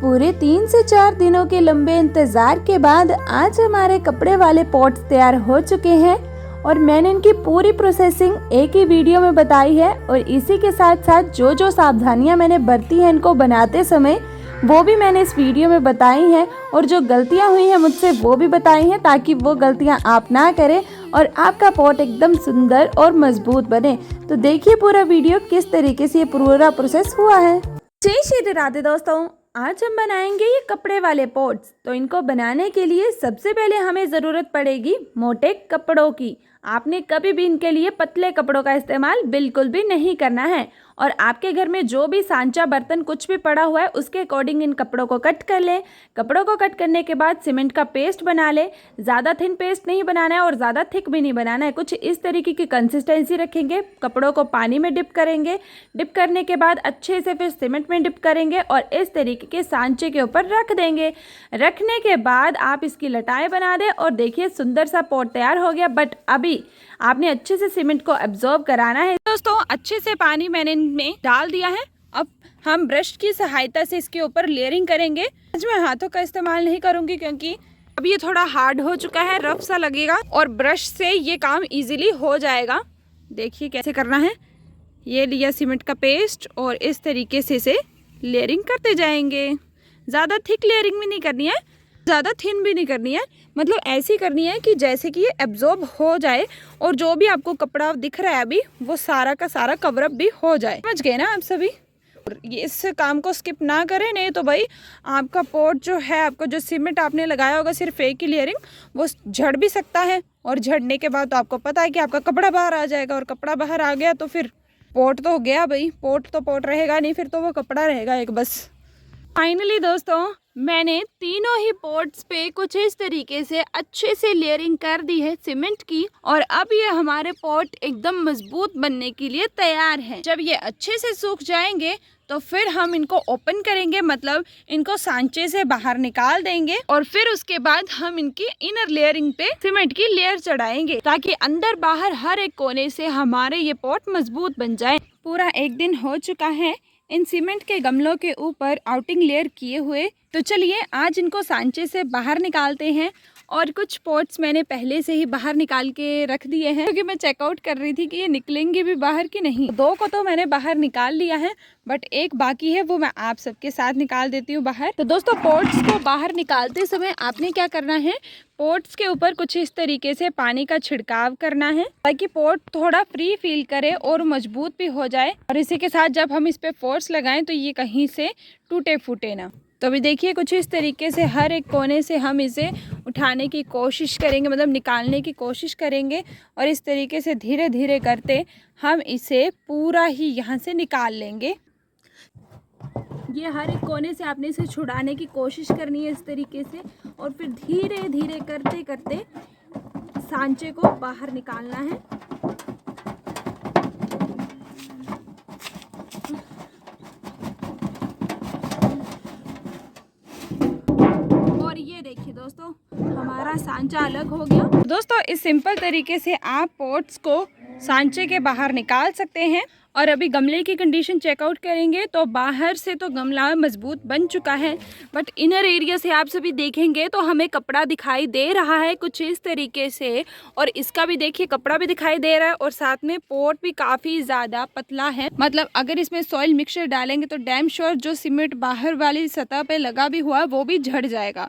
पूरे 3 से 4 दिनों के लंबे इंतज़ार के बाद आज हमारे कपड़े वाले पॉट्स तैयार हो चुके हैं और मैंने इनकी पूरी प्रोसेसिंग एक ही वीडियो में बताई है और इसी के साथ साथ जो जो सावधानियां मैंने बरती हैं इनको बनाते समय वो भी मैंने इस वीडियो में बताई हैं और जो गलतियां हुई हैं मुझसे वो भी बताई हैं ताकि वो गलतियां आप ना करें और आपका पॉट एकदम सुंदर और मजबूत बने। तो देखिए पूरा वीडियो किस तरीके से ये पूरा प्रोसेस हुआ है। जय श्री राधे दोस्तों, आज हम बनाएंगे ये कपड़े वाले पॉट्स। तो इनको बनाने के लिए सबसे पहले हमें ज़रूरत पड़ेगी मोटे कपड़ों की। आपने कभी भी इनके लिए पतले कपड़ों का इस्तेमाल बिल्कुल भी नहीं करना है और आपके घर में जो भी सांचा बर्तन कुछ भी पड़ा हुआ है उसके अकॉर्डिंग इन कपड़ों को कट कर लें। कपड़ों को कट करने के बाद सीमेंट का पेस्ट बना लें। ज़्यादा थिन पेस्ट नहीं बनाना है और ज़्यादा थिक भी नहीं बनाना है, कुछ इस तरीके की कंसिस्टेंसी रखेंगे। कपड़ों को पानी में डिप करेंगे, डिप करने के बाद अच्छे से फिर सीमेंट में डिप करेंगे और इस तरीके के सांचे के ऊपर रख देंगे। रखने के बाद आप इसकी लटाएँ बना दें और देखिए सुंदर सा पॉट तैयार हो गया। बट अभी आपने अच्छे से सीमेंट को एब्जॉर्ब कराना है। दोस्तों अच्छे से पानी मैंने इनमें डाल दिया है। अब हम ब्रश की सहायता से इसके ऊपर लेयरिंग करेंगे। आज मैं हाथों का इस्तेमाल नहीं करूंगी क्योंकि अब ये थोड़ा हार्ड हो चुका है, रफ सा लगेगा और ब्रश से ये काम इजीली हो जाएगा। देखिए कैसे करना है। ये लिया सीमेंट का पेस्ट और इस तरीके से इसे लेयरिंग करते जाएंगे। ज़्यादा थिक लेयरिंग भी नहीं करनी है, ज़्यादा थिन भी नहीं करनी है, मतलब ऐसी करनी है कि जैसे कि ये एब्जॉर्ब हो जाए और जो भी आपको कपड़ा दिख रहा है अभी वो सारा का सारा कवरअप भी हो जाए। समझ गए ना आप सभी। ये इस काम को स्किप ना करें, नहीं तो भाई आपका पॉट जो है, आपको जो सीमेंट आपने लगाया होगा सिर्फ एक ही लेयरिंग, वो झड़ भी सकता है और झड़ने के बाद तो आपको पता है कि आपका कपड़ा बाहर आ जाएगा और कपड़ा बाहर आ गया तो फिर पॉट तो हो गया भाई, पॉट तो पॉट रहेगा नहीं, फिर तो वो कपड़ा रहेगा एक बस। फाइनली दोस्तों मैंने तीनों ही पॉट्स पे कुछ इस तरीके से अच्छे से लेयरिंग कर दी है सीमेंट की और अब ये हमारे पॉट एकदम मजबूत बनने के लिए तैयार है। जब ये अच्छे से सूख जाएंगे तो फिर हम इनको ओपन करेंगे, मतलब इनको सांचे से बाहर निकाल देंगे और फिर उसके बाद हम इनकी इनर लेयरिंग पे सीमेंट की लेयर चढ़ाएंगे ताकि अंदर बाहर हर एक कोने से हमारे ये पॉट मजबूत बन जाए। पूरा एक दिन हो चुका है इन सीमेंट के गमलों के ऊपर आउटिंग लेयर किए हुए। तो चलिए आज इनको सांचे से बाहर निकालते हैं और कुछ पॉट्स मैंने पहले से ही बाहर निकाल के रख दिए हैं क्योंकि मैं चेकआउट कर रही थी कि ये निकलेंगे भी बाहर कि नहीं। 2 को तो मैंने बाहर निकाल लिया है बट एक बाकी है, वो मैं आप सबके साथ निकाल देती हूँ बाहर। तो दोस्तों पॉट्स को बाहर निकालते समय आपने क्या करना है, पॉट्स के ऊपर कुछ इस तरीके से पानी का छिड़काव करना है ताकि पॉट थोड़ा फ्री फील करे और मजबूत भी हो जाए और इसी के साथ जब हम इस पे फोर्स लगाएं तो ये कहीं से टूटे फूटे ना। तो अभी देखिए कुछ इस तरीके से हर एक कोने से हम इसे उठाने की कोशिश करेंगे, मतलब निकालने की कोशिश करेंगे और इस तरीके से धीरे धीरे करते हम इसे पूरा ही यहाँ से निकाल लेंगे। ये हर एक कोने से आपने इसे छुड़ाने की कोशिश करनी है इस तरीके से और फिर धीरे धीरे करते करते सांचे को बाहर निकालना है। और ये देखिए दोस्तों हमारा सांचा अलग हो गया। दोस्तों इस सिंपल तरीके से आप पॉट्स को सांचे के बाहर निकाल सकते हैं और अभी गमले की कंडीशन चेकआउट करेंगे तो बाहर से तो गमला मजबूत बन चुका है बट इनर एरिया से आप सभी देखेंगे तो हमें कपड़ा दिखाई दे रहा है कुछ इस तरीके से और इसका भी देखिए कपड़ा भी दिखाई दे रहा है और साथ में पॉट भी काफ़ी ज़्यादा पतला है। मतलब अगर इसमें सॉइल मिक्सचर डालेंगे तो डैम श्योर जो सीमेंट बाहर वाली सतह पे लगा भी हुआ है वो भी झड़ जाएगा।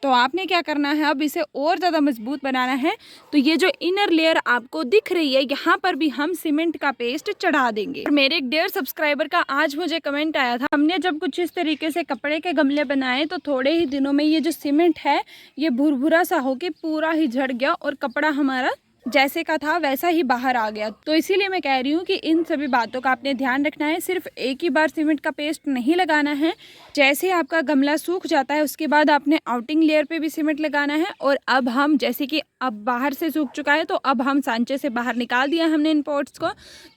तो आपने क्या करना है, अब इसे और ज़्यादा मजबूत बनाना है तो ये जो इनर लेयर आपको दिख रही है यहाँ पर भी हम सीमेंट का पेस्ट चढ़ा देंगे। और मेरे एक डेयर सब्सक्राइबर का आज मुझे कमेंट आया था, हमने जब कुछ इस तरीके से कपड़े के गमले बनाए तो थोड़े ही दिनों में ये जो सीमेंट है ये भुरभुरा सा होके पूरा ही झड़ गया और कपड़ा हमारा जैसे का था वैसा ही बाहर आ गया। तो इसीलिए मैं कह रही हूँ कि इन सभी बातों का आपने ध्यान रखना है। सिर्फ एक ही बार सीमेंट का पेस्ट नहीं लगाना है, जैसे आपका गमला सूख जाता है उसके बाद आपने आउटिंग लेयर पे भी सीमेंट लगाना है। और अब हम जैसे कि अब बाहर से सूख चुका है तो अब हम सांचे से बाहर निकाल दिया हमने इन पॉट्स को,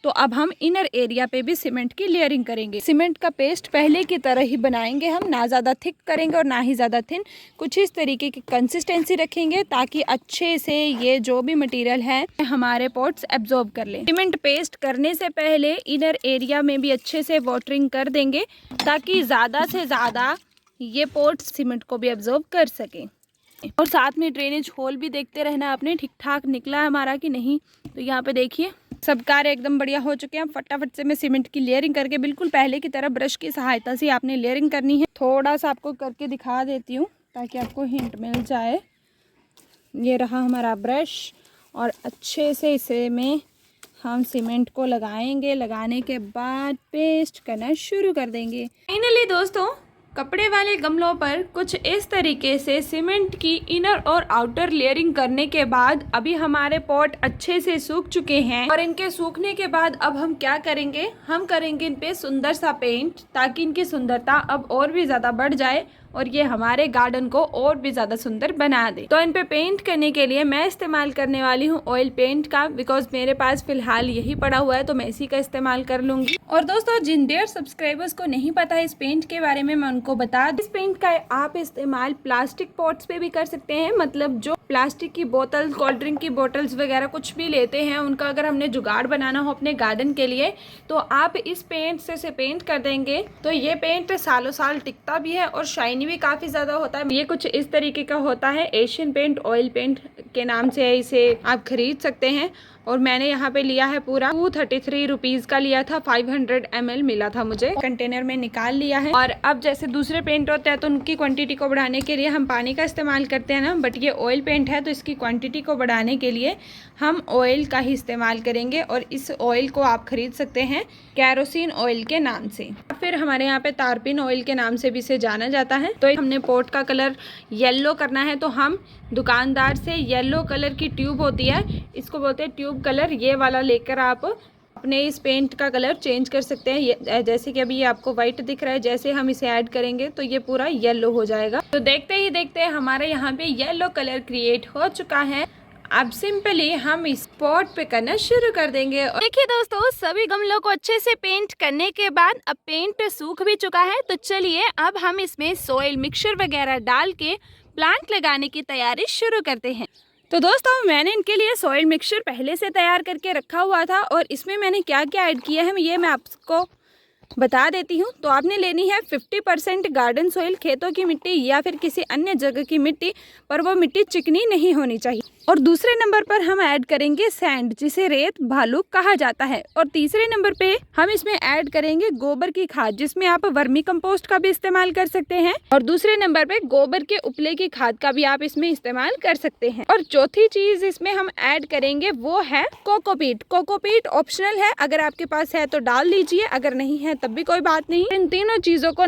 तो अब हम इनर एरिया पे भी सीमेंट की लेयरिंग करेंगे। सीमेंट का पेस्ट पहले की तरह ही बनाएंगे हम, ना ज़्यादा थिक करेंगे और ना ही ज़्यादा थिन, कुछ इस तरीके की कंसिस्टेंसी रखेंगे ताकि अच्छे से ये जो भी मटेरियल है हमारे पॉट्स एब्जॉर्ब कर लें। सीमेंट पेस्ट करने से पहले इनर एरिया में भी अच्छे से वाटरिंग कर देंगे ताकि ज़्यादा से ज़्यादा ये पॉट सीमेंट को भी एब्जॉर्ब कर सके। और साथ में ड्रेनेज होल भी देखते रहना आपने ठीक ठाक निकला है हमारा कि नहीं। तो यहाँ पे देखिए सब कार्य एकदम बढ़िया हो चुके हैं। फटाफट से मैं सीमेंट की लेयरिंग करके बिल्कुल पहले की तरह ब्रश की सहायता से आपने लेयरिंग करनी है। थोड़ा सा आपको करके दिखा देती हूँ ताकि आपको हिंट मिल जाए। ये रहा हमारा ब्रश और अच्छे से इसे में हम सीमेंट को लगाएंगे। लगाने के बाद पेस्ट करना शुरू कर देंगे। फाइनली दोस्तों कपड़े वाले गमलों पर कुछ इस तरीके से सीमेंट की इनर और आउटर लेयरिंग करने के बाद अभी हमारे पॉट अच्छे से सूख चुके हैं। और इनके सूखने के बाद अब हम क्या करेंगे, हम करेंगे इन पे सुंदर सा पेंट ताकि इनकी सुंदरता अब और भी ज़्यादा बढ़ जाए और ये हमारे गार्डन को और भी ज़्यादा सुंदर बना दे। तो इन पे पेंट करने के लिए मैं इस्तेमाल करने वाली हूँ ऑयल पेंट का, बिकॉज मेरे पास फिलहाल यही पड़ा हुआ है तो मैं इसी का इस्तेमाल कर लूँगी। और दोस्तों जिन डेयर सब्सक्राइबर्स को नहीं पता है इस पेंट के बारे में, मैं उनको बता दूं, इस पेंट का आप इस्तेमाल प्लास्टिक पॉट्स पे भी कर सकते हैं। मतलब जो प्लास्टिक की बोतल, कोल्ड ड्रिंक की बोतल्स वगैरह कुछ भी लेते हैं, उनका अगर हमने जुगाड़ बनाना हो अपने गार्डन के लिए तो आप इस पेंट से पेंट कर देंगे तो ये पेंट सालों साल टिकता भी है और शाइनी भी काफ़ी ज़्यादा होता है। ये कुछ इस तरीके का होता है, एशियन पेंट ऑयल पेंट के नाम से इसे आप खरीद सकते हैं। और मैंने यहाँ पे लिया है पूरा 233 रुपीज़ का लिया था, 500 ml मिला था मुझे। कंटेनर में निकाल लिया है। और अब जैसे दूसरे पेंट होते हैं तो उनकी क्वांटिटी को बढ़ाने के लिए हम पानी का इस्तेमाल करते हैं ना, बट ये ऑयल पेंट है तो इसकी क्वांटिटी को बढ़ाने के लिए हम ऑयल का ही इस्तेमाल करेंगे। और इस ऑयल को आप खरीद सकते हैं कैरोसिन ऑयल के नाम से, फिर हमारे यहाँ पे तारपीन ऑयल के नाम से भी इसे जाना जाता है। तो हमने पॉट का कलर येलो करना है तो हम दुकानदार से येलो कलर की ट्यूब होती है, इसको बोलते हैं ट्यूब कलर, ये वाला लेकर आप अपने इस पेंट का कलर चेंज कर सकते हैं। जैसे कि अभी ये आपको वाइट दिख रहा है, जैसे हम इसे ऐड करेंगे तो ये पूरा येलो हो जाएगा। तो देखते ही देखते हमारे यहाँ पे येलो कलर क्रिएट हो चुका है। अब सिंपली हम इस पॉट पे करना शुरू कर देंगे। देखिए दोस्तों सभी गमलों को अच्छे से पेंट करने के बाद अब पेंट सूख भी चुका है। तो चलिए अब हम इसमें सॉइल मिक्सचर वगैरह डाल के प्लांट लगाने की तैयारी शुरू करते हैं। तो दोस्तों मैंने इनके लिए सॉइल मिक्सचर पहले से तैयार करके रखा हुआ था और इसमें मैंने क्या क्या ऐड किया है ये मैं आपको बता देती हूँ। तो आपने लेनी है 50% गार्डन सॉइल, खेतों की मिट्टी या फिर किसी अन्य जगह की मिट्टी, पर वो मिट्टी चिकनी नहीं होनी चाहिए। और दूसरे नंबर पर हम ऐड करेंगे सैंड, जिसे रेत भालू कहा जाता है। और तीसरे नंबर पे हम इसमें ऐड करेंगे गोबर की खाद, जिसमें आप वर्मी कंपोस्ट का भी इस्तेमाल कर सकते हैं। और दूसरे नंबर पे गोबर के उपले की खाद का भी आप इसमें इस्तेमाल कर सकते हैं। और चौथी चीज इसमें हम ऐड करेंगे वो है कोकोपीट। कोकोपीट ऑप्शनल है, अगर आपके पास है तो डाल लीजिए, अगर नहीं है तब भी कोई बात नहीं। इन तीनों चीजों को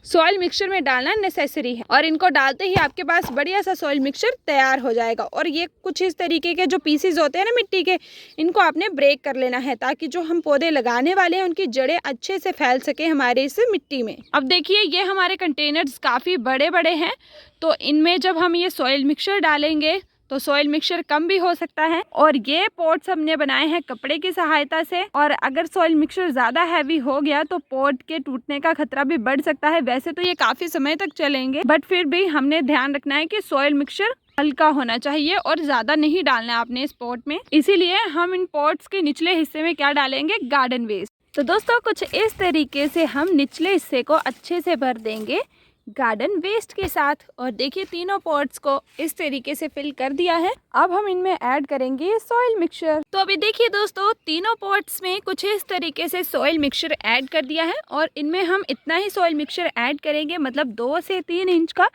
सॉइल मिक्सचर में डालना नेसेसरी है और इनको डालते ही आपके पास बढ़िया सा सॉइल मिक्सचर तैयार हो जाएगा। और ये कुछ इस तरीके के जो पीसेस होते हैं ना मिट्टी के, इनको आपने ब्रेक कर लेना है ताकि जो हम पौधे लगाने वाले हैं उनकी जड़ें अच्छे से फैल सके हमारे इस मिट्टी में। अब देखिए ये हमारे कंटेनर्स काफ़ी बड़े बड़े हैं, तो इनमें जब हम ये सॉइल मिक्सचर डालेंगे तो सॉइल मिक्सचर कम भी हो सकता है। और ये पॉट्स हमने बनाए हैं कपड़े की सहायता से, और अगर सॉइल मिक्सचर ज़्यादा हैवी हो गया तो पॉट के टूटने का खतरा भी बढ़ सकता है। वैसे तो ये काफ़ी समय तक चलेंगे, बट फिर भी हमने ध्यान रखना है कि सॉइल मिक्सचर हल्का होना चाहिए और ज़्यादा नहीं डालना है आपने इस पॉट में। इसीलिए हम इन पॉट्स के निचले हिस्से में क्या डालेंगे, गार्डन वेस्ट। तो दोस्तों कुछ इस तरीके से हम निचले हिस्से को अच्छे से भर देंगे गार्डन वेस्ट के साथ। और देखिए तीनों पॉट्स को इस तरीके से फिल कर दिया है। अब हम इनमें ऐड करेंगे सॉइल मिक्सचर। तो अभी देखिए दोस्तों तीनों पॉट्स में कुछ इस तरीके से सॉइल मिक्सचर ऐड कर दिया है और इनमें हम इतना ही सॉइल मिक्सचर ऐड करेंगे, मतलब 2 से 3 इंच का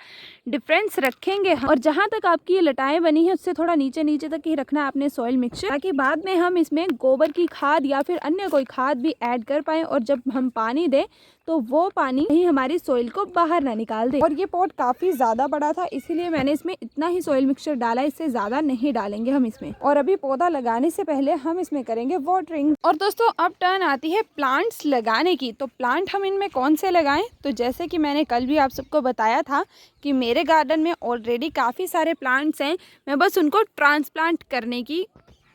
डिफरेंस रखेंगे। और जहाँ तक आपकी ये लटाएं बनी है उससे थोड़ा नीचे नीचे तक ही रखना है आपने सॉइल मिक्सचर, ताकि बाद में हम इसमें गोबर की खाद या फिर अन्य कोई खाद भी ऐड कर पाएँ और जब हम पानी दें तो वो पानी ही हमारी सॉइल को बाहर ना निकाल दे। और ये पॉट काफ़ी ज़्यादा बड़ा था इसीलिए मैंने इसमें इतना ही सॉइल मिक्सचर डाला, इससे ज़्यादा नहीं डालेंगे हम इसमें। और अभी पौधा लगाने से पहले हम इसमें करेंगे वाटरिंग। और दोस्तों अब टर्न आती है प्लांट्स लगाने की। तो प्लांट हम इनमें कौन से लगाएं, तो जैसे कि मैंने कल भी आप सबको बताया था कि मेरे गार्डन में ऑलरेडी काफ़ी सारे प्लांट्स हैं, मैं बस उनको ट्रांसप्लांट करने की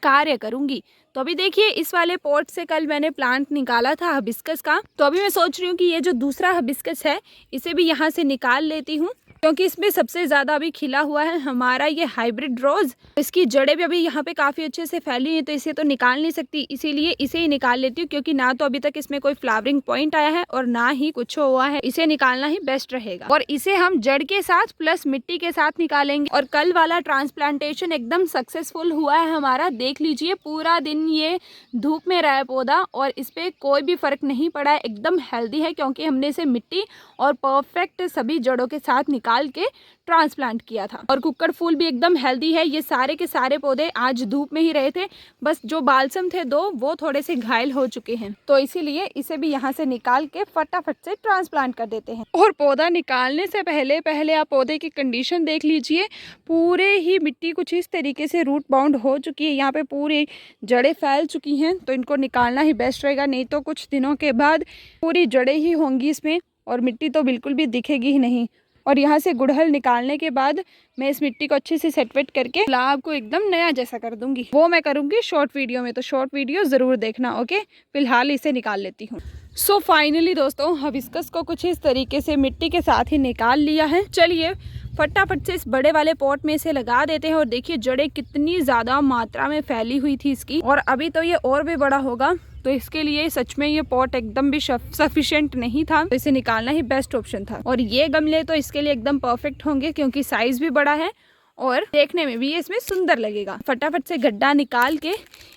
कार्य करूंगी। तो अभी देखिए इस वाले पॉट से कल मैंने प्लांट निकाला था हिबिस्कस का, तो अभी मैं सोच रही हूँ कि ये जो दूसरा हिबिस्कस है इसे भी यहाँ से निकाल लेती हूँ। क्योंकि इसमें सबसे ज़्यादा अभी खिला हुआ है हमारा ये हाइब्रिड रोज़। इसकी जड़ें भी अभी यहाँ पे काफ़ी अच्छे से फैली हैं, तो इसे तो निकाल नहीं सकती, इसीलिए इसे ही निकाल लेती हूँ, क्योंकि ना तो अभी तक इसमें कोई फ्लावरिंग पॉइंट आया है और ना ही कुछ हुआ है। इसे निकालना ही बेस्ट रहेगा और इसे हम जड़ के साथ प्लस मिट्टी के साथ निकालेंगे। और कल वाला ट्रांसप्लांटेशन एकदम सक्सेसफुल हुआ है हमारा। देख लीजिए, पूरा दिन ये धूप में रहा है पौधा और इस पर कोई भी फर्क नहीं पड़ा है, एकदम हेल्दी है, क्योंकि हमने इसे मिट्टी और परफेक्ट सभी जड़ों के साथ निकाल के ट्रांसप्लांट किया था। और कुक्कड़ फूल भी एकदम हेल्दी है। ये सारे के सारे पौधे आज धूप में ही रहे थे, बस जो बालसम थे 2 वो थोड़े से घायल हो चुके हैं, तो इसीलिए इसे भी यहाँ से निकाल के फटाफट से ट्रांसप्लांट कर देते हैं। और पौधा निकालने से पहले आप पौधे की कंडीशन देख लीजिए। पूरे ही मिट्टी कुछ इस तरीके से रूट बाउंड हो चुकी है, यहाँ पे पूरी जड़ें फैल चुकी हैं, तो इनको निकालना ही बेस्ट रहेगा, नहीं तो कुछ दिनों के बाद पूरी जड़ें ही होंगी इसमें और मिट्टी तो बिल्कुल भी दिखेगी ही नहीं। और यहाँ से गुड़हल निकालने के बाद मैं इस मिट्टी को अच्छे से सेटवेट करके गुलाब को एकदम नया जैसा कर दूंगी। वो मैं करूंगी शॉर्ट वीडियो में, तो शॉर्ट वीडियो ज़रूर देखना। ओके, फिलहाल इसे निकाल लेती हूँ। सो फाइनली दोस्तों, हिबिस्कस को कुछ इस तरीके से मिट्टी के साथ ही निकाल लिया है। चलिए फटाफट से इस बड़े वाले पॉट में इसे लगा देते हैं। और देखिए जड़ें कितनी ज़्यादा मात्रा में फैली हुई थी इसकी, और अभी तो ये और भी बड़ा होगा, तो इसके लिए सच में ये पॉट एकदम भी सफिशिएंट नहीं था, तो इसे निकालना ही बेस्ट ऑप्शन था। और ये गमले तो इसके लिए एकदम परफेक्ट होंगे, क्योंकि साइज भी बड़ा है और देखने में भी ये इसमें सुंदर लगेगा। फटाफट से गड्ढा निकाल के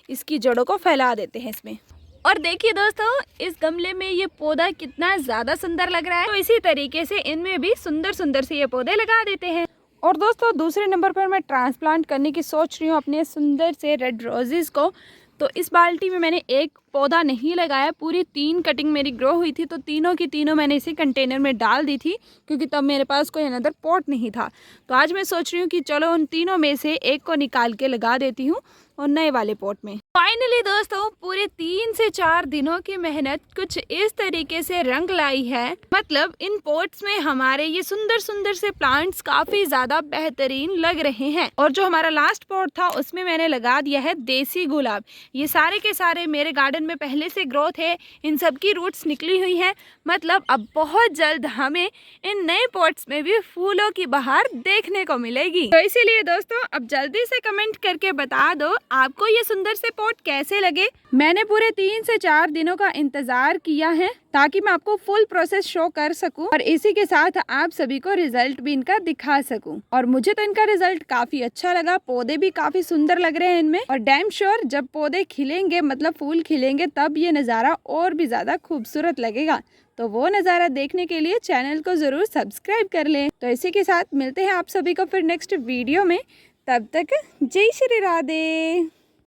इसकी जड़ों को फैला देते हैं इसमें। और देखिए दोस्तों, इस गमले में ये पौधा कितना ज़्यादा सुंदर लग रहा है, तो इसी तरीके से इनमें भी सुंदर सुंदर से ये पौधे लगा देते हैं। और दोस्तों दूसरे नंबर पर मैं ट्रांसप्लांट करने की सोच रही हूँ अपने सुंदर से रेड रोजेज़ को। तो इस बाल्टी में मैंने एक पौधा नहीं लगाया, पूरी 3 कटिंग मेरी ग्रो हुई थी, तो तीनों की तीनों मैंने इसी कंटेनर में डाल दी थी, क्योंकि तब मेरे पास कोई अनदर पॉट नहीं था। तो आज मैं सोच रही हूँ कि चलो उन तीनों में से एक को निकाल के लगा देती हूँ और नए वाले पॉट में। फाइनली दोस्तों, पूरे 3 से 4 दिनों की मेहनत कुछ इस तरीके से रंग लाई है। मतलब इन पॉट्स में हमारे ये सुंदर सुंदर से प्लांट्स काफी ज्यादा बेहतरीन लग रहे हैं। और जो हमारा लास्ट पॉट था उसमें मैंने लगा दिया है देसी गुलाब। ये सारे के सारे मेरे गार्डन में पहले से ग्रोथ है, इन सब की रूट्स निकली हुई हैं। मतलब अब बहुत जल्द हमें इन नए पॉट्स में भी फूलों की बहार देखने को मिलेगी। तो इसीलिए दोस्तों अब जल्दी से कमेंट करके बता दो आपको ये सुंदर से पॉट कैसे लगे। मैंने पूरे 3 से 4 दिनों का इंतजार किया है ताकि मैं आपको फुल प्रोसेस शो कर सकूं, और इसी के साथ आप सभी को रिजल्ट भी इनका दिखा सकूं। और मुझे तो इनका रिजल्ट काफी अच्छा लगा, पौधे भी काफी सुंदर लग रहे हैं इनमें। और डैम श्योर जब पौधे खिलेंगे, मतलब फूल खिलेंगे, तब ये नज़ारा और भी ज्यादा खूबसूरत लगेगा। तो वो नज़ारा देखने के लिए चैनल को ज़रूर सब्सक्राइब कर लें। तो इसी के साथ मिलते हैं आप सभी को फिर नेक्स्ट वीडियो में। तब तक जय श्री राधे।